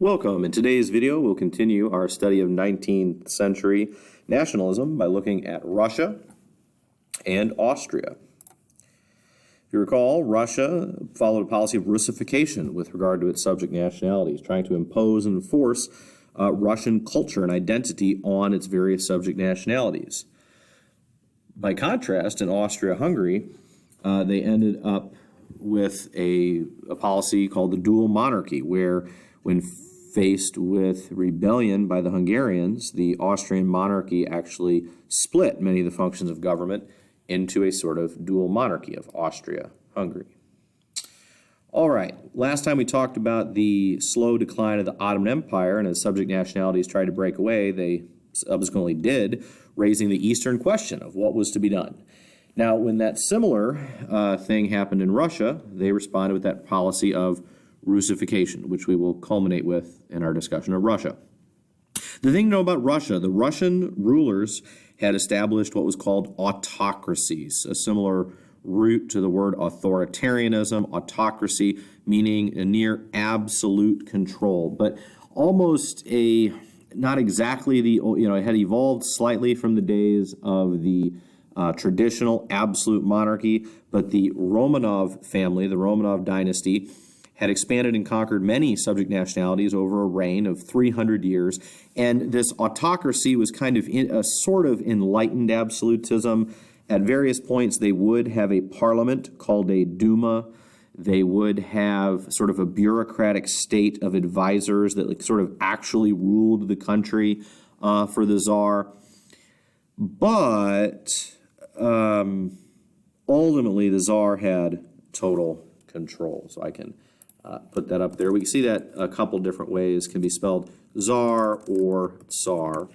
Welcome. In today's video, we'll continue our study of 19th century nationalism by looking at Russia and Austria. If you recall, Russia followed a policy of Russification with regard to its subject nationalities, trying to impose and enforce Russian culture and identity on its various subject nationalities. By contrast, in Austria-Hungary, they ended up with a policy called the dual monarchy, where when faced with rebellion by the Hungarians, the Austrian monarchy actually split many of the functions of government into a sort of dual monarchy of Austria-Hungary. All right, last time we talked about the slow decline of the Ottoman Empire, and as subject nationalities tried to break away, they subsequently did, raising the Eastern question of what was to be done. Now, when that similar thing happened in Russia, they responded with that policy of Russification, which we will culminate with in our discussion of Russia. The thing to know about Russia, the Russian rulers had established what was called autocracies, a similar root to the word authoritarianism, autocracy, meaning a near absolute control, but almost not exactly it had evolved slightly from the days of the traditional absolute monarchy, but the Romanov family, the Romanov dynasty, had expanded and conquered many subject nationalities over a reign of 300 years, and this autocracy was kind of a sort of enlightened absolutism. At various points, they would have a parliament called a Duma. They would have sort of a bureaucratic state of advisors that sort of actually ruled the country for the Tsar. But ultimately, the Tsar had total control. So I can put that up there. We can see that a couple different ways. Can be spelled Tsar or Tsar.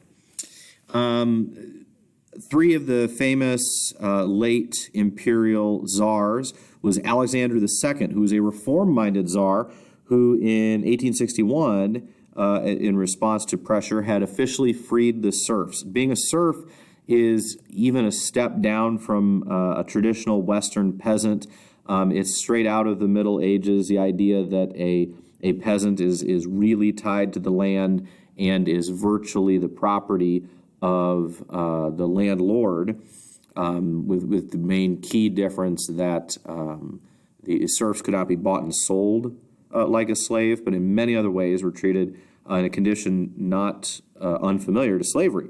Three of the famous late imperial czars was Alexander II, who was a reform-minded czar who in 1861, in response to pressure, had officially freed the serfs. Being a serf is even a step down from a traditional Western peasant. It's straight out of the Middle Ages, the idea that a peasant is really tied to the land and is virtually the property of the landlord, with the main key difference that the serfs could not be bought and sold like a slave, but in many other ways were treated in a condition not unfamiliar to slavery.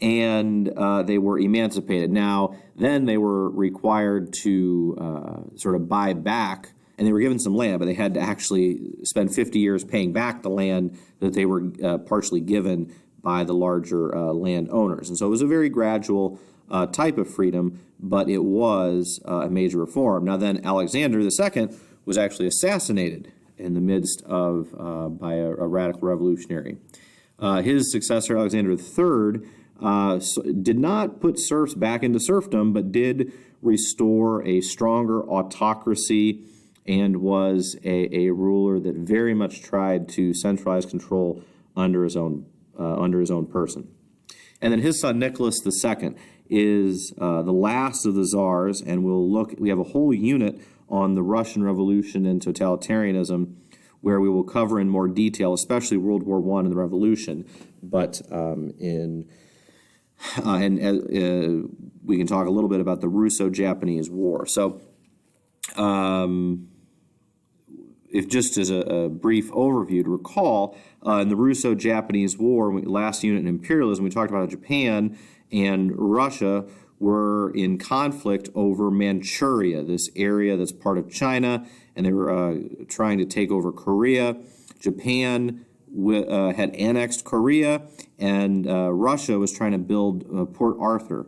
And they were emancipated. Now, then they were required to sort of buy back, and they were given some land, but they had to actually spend 50 years paying back the land that they were partially given by the larger landowners. And so it was a very gradual type of freedom, but it was a major reform. Now then, Alexander II was actually assassinated in the midst of by a radical revolutionary. His successor, Alexander III, did not put serfs back into serfdom, but did restore a stronger autocracy and was a ruler that very much tried to centralize control under his own person. And then his son Nicholas II is the last of the czars, and we have a whole unit on the Russian Revolution and totalitarianism, where we will cover in more detail, especially World War I and the Revolution, but we can talk a little bit about the Russo-Japanese War. So, if just as a brief overview to recall, in the Russo-Japanese War, last unit in imperialism, we talked about how Japan and Russia were in conflict over Manchuria, this area that's part of China, and they were trying to take over Korea. Japan had annexed Korea, and Russia was trying to build Port Arthur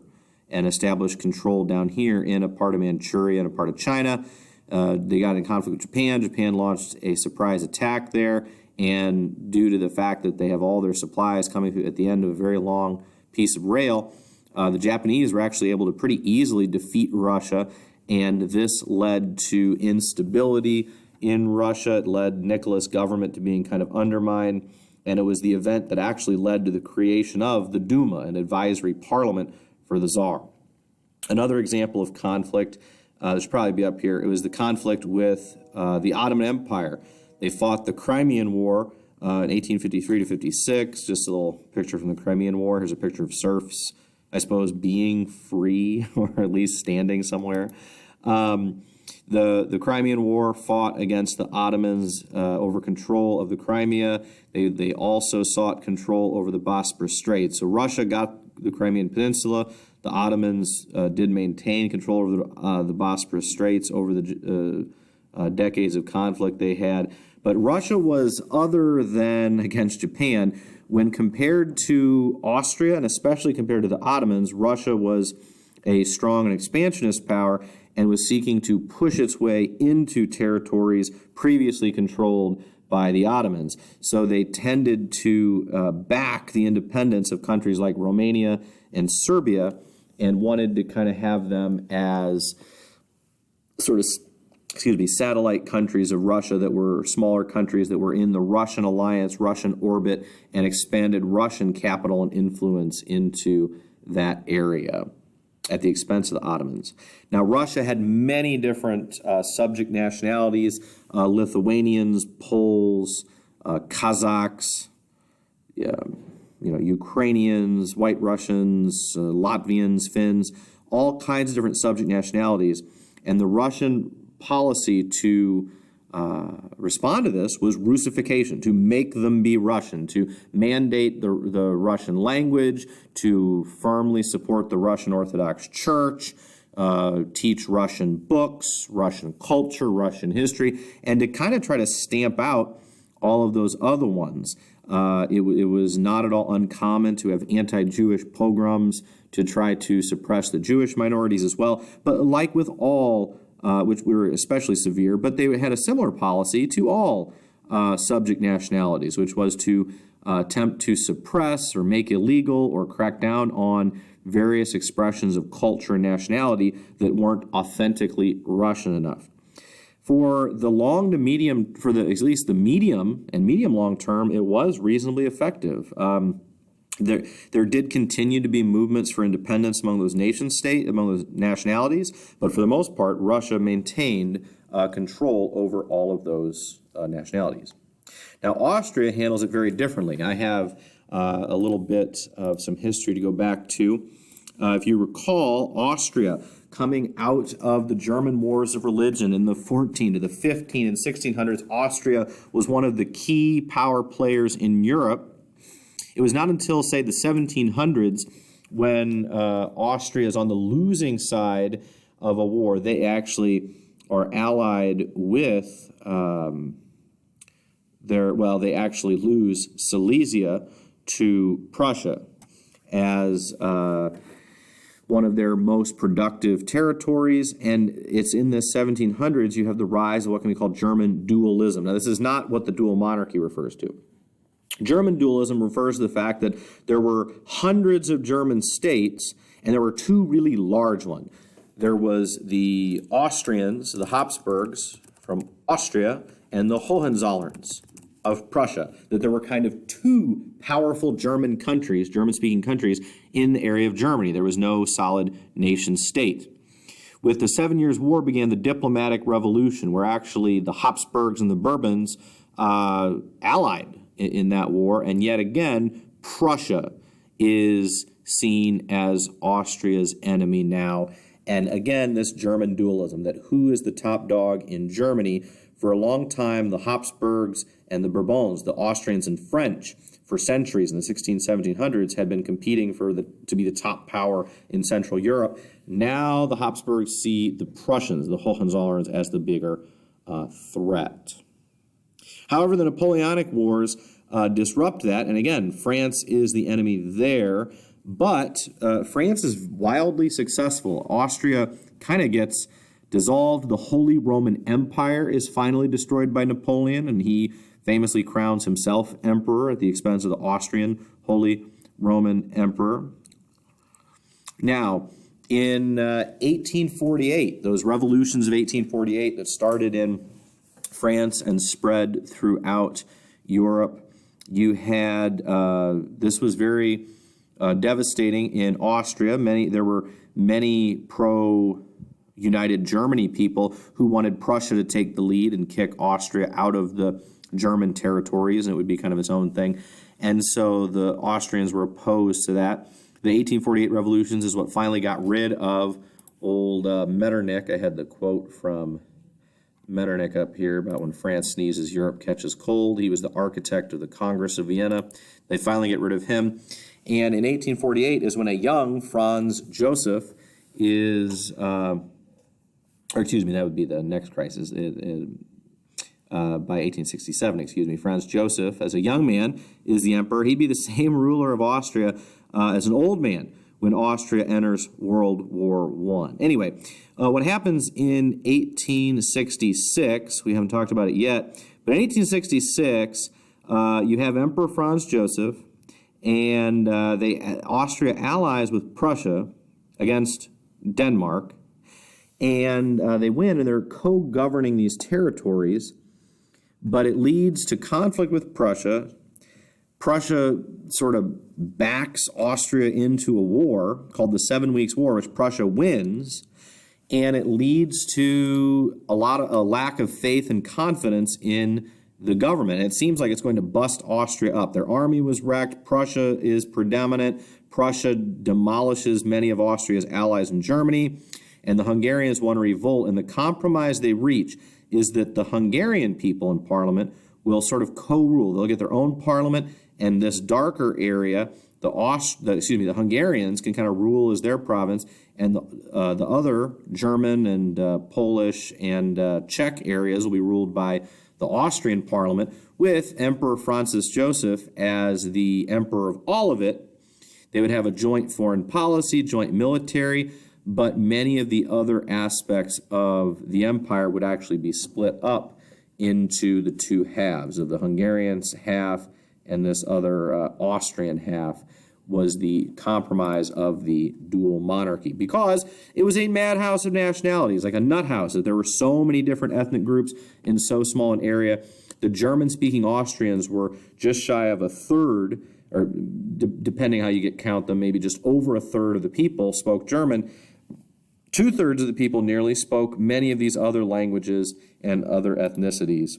and establish control down here in a part of Manchuria and a part of China. They got in conflict with Japan. Japan launched a surprise attack there, and due to the fact that they have all their supplies coming through at the end of a very long piece of rail, the Japanese were actually able to pretty easily defeat Russia, and this led to instability in Russia. It led Nicholas' government to being kind of undermined, and it was the event that actually led to the creation of the Duma, an advisory parliament for the Tsar. Another example of conflict, this should probably be up here, it was the conflict with the Ottoman Empire. They fought the Crimean War in 1853 to 56. Just a little picture from the Crimean War. Here's a picture of serfs, I suppose, being free or at least standing somewhere. The Crimean War fought against the Ottomans over control of the Crimea. They also sought control over the Bosporus Strait. So Russia got the Crimean Peninsula. The Ottomans did maintain control over the Bosporus Straits over the decades of conflict they had. But Russia was, other than against Japan, when compared to Austria, and especially compared to the Ottomans, Russia was a strong and expansionist power and was seeking to push its way into territories previously controlled by the Ottomans. So they tended to back the independence of countries like Romania and Serbia and wanted to kind of have them as sort of, satellite countries of Russia that were smaller countries that were in the Russian alliance, Russian orbit, and expanded Russian capital and influence into that area at the expense of the Ottomans. Now, Russia had many different subject nationalities, Lithuanians, Poles, Kazakhs, Ukrainians, White Russians, Latvians, Finns, all kinds of different subject nationalities. And the Russian policy to respond to this was Russification, to make them be Russian, to mandate the Russian language, to firmly support the Russian Orthodox Church, teach Russian books, Russian culture, Russian history, and to kind of try to stamp out all of those other ones. It was not at all uncommon to have anti-Jewish pogroms to try to suppress the Jewish minorities as well. But like with all, which were especially severe, but they had a similar policy to all subject nationalities, which was to attempt to suppress or make illegal or crack down on various expressions of culture and nationality that weren't authentically Russian enough. For the long to medium, at least the medium and medium long term, it was reasonably effective. There did continue to be movements for independence among those among those nationalities, but for the most part, Russia maintained control over all of those nationalities. Now, Austria handles it very differently. I have a little bit of some history to go back to. If you recall, Austria, coming out of the German wars of religion in the 14 to the 15 and 1600s, Austria was one of the key power players in Europe. It was not until, say, the 1700s when Austria is on the losing side of a war. They actually are allied with they actually lose Silesia to Prussia as one of their most productive territories, and it's in the 1700s you have the rise of what can be called German dualism. Now, this is not what the dual monarchy refers to. German dualism refers to the fact that there were hundreds of German states, and there were two really large ones. There was the Austrians, the Habsburgs from Austria, and the Hohenzollerns of Prussia, that there were kind of two powerful German countries, German-speaking countries, in the area of Germany. There was no solid nation state. With the 7 Years' War began the diplomatic revolution, where actually the Habsburgs and the Bourbons allied in that war, and yet again, Prussia is seen as Austria's enemy now. And again, this German dualism, that who is the top dog in Germany? For a long time, the Habsburgs and the Bourbons, the Austrians and French, for centuries in the 1700s, had been competing to be the top power in Central Europe. Now the Habsburgs see the Prussians, the Hohenzollerns, as the bigger threat. However, the Napoleonic Wars disrupt that, and again, France is the enemy there, but France is wildly successful. Austria kind of gets dissolved. The Holy Roman Empire is finally destroyed by Napoleon, and he famously crowns himself emperor at the expense of the Austrian Holy Roman Emperor. Now, in 1848, those revolutions of 1848 that started in France and spread throughout Europe, you had, this was very devastating in Austria. There were many United Germany people who wanted Prussia to take the lead and kick Austria out of the German territories, and it would be kind of its own thing. And so the Austrians were opposed to that. The 1848 revolutions is what finally got rid of old Metternich. I had the quote from Metternich up here about when France sneezes, Europe catches cold. He was the architect of the Congress of Vienna. They finally get rid of him. And in 1848 is when a young Franz Joseph is, or excuse me, that would be the next crisis. By 1867, Franz Joseph, as a young man, is the emperor. He'd be the same ruler of Austria as an old man when Austria enters World War I. Anyway, what happens in 1866, we haven't talked about it yet, but in 1866, you have Emperor Franz Joseph, and Austria allies with Prussia against Denmark, and they win, and they're co-governing these territories, but it leads to conflict with Prussia. Prussia sort of backs Austria into a war called the 7 Weeks' War, which Prussia wins, and it leads to a lack of faith and confidence in the government. It seems like it's going to bust Austria up. Their army was wrecked. Prussia is predominant. Prussia demolishes many of Austria's allies in Germany, and the Hungarians want to revolt, and the compromise they reach is that the Hungarian people in parliament will sort of co-rule. They'll get their own parliament, and this darker area, the Hungarians can kind of rule as their province, and the other German and Polish and Czech areas will be ruled by the Austrian parliament, with Emperor Francis Joseph as the emperor of all of it. They would have a joint foreign policy, joint military, but many of the other aspects of the empire would actually be split up into the two halves. Of the Hungarians half and this other Austrian half was the compromise of the dual monarchy, because it was a madhouse of nationalities, like a nut house, that there were so many different ethnic groups in so small an area. The German-speaking Austrians were just shy of a third, or depending how you count them, maybe just over a third of the people spoke German. 2/3 of the people nearly spoke many of these other languages and other ethnicities.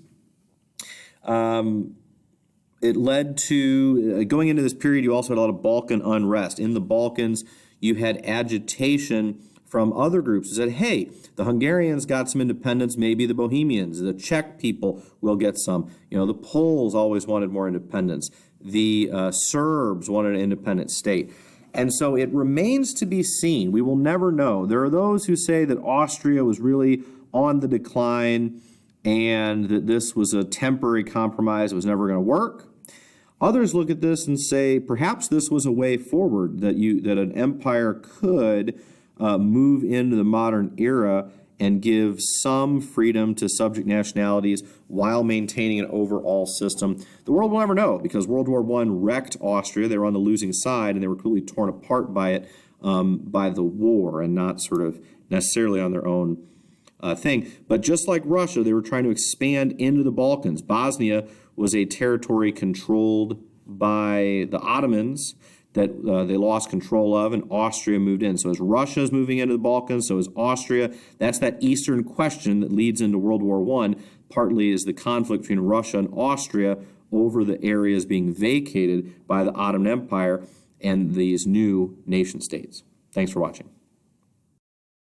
It led to, going into this period, you also had a lot of Balkan unrest. In the Balkans, you had agitation from other groups that said, hey, the Hungarians got some independence, maybe the Bohemians, the Czech people will get some. The Poles always wanted more independence. The Serbs wanted an independent state. And so it remains to be seen. We will never know. There are those who say that Austria was really on the decline and that this was a temporary compromise. It was never going to work. Others look at this and say perhaps this was a way forward, that an empire could move into the modern era and give some freedom to subject nationalities while maintaining an overall system. The world will never know, because World War I wrecked Austria. They were on the losing side, and they were completely torn apart by it, by the war, and not sort of necessarily on their own thing. But just like Russia, they were trying to expand into the Balkans. Bosnia was a territory controlled by the Ottomans that they lost control of, and Austria moved in. So as Russia is moving into the Balkans, so is Austria. That's that Eastern question that leads into World War I. Partly is the conflict between Russia and Austria over the areas being vacated by the Ottoman Empire and these new nation states. Thanks for watching.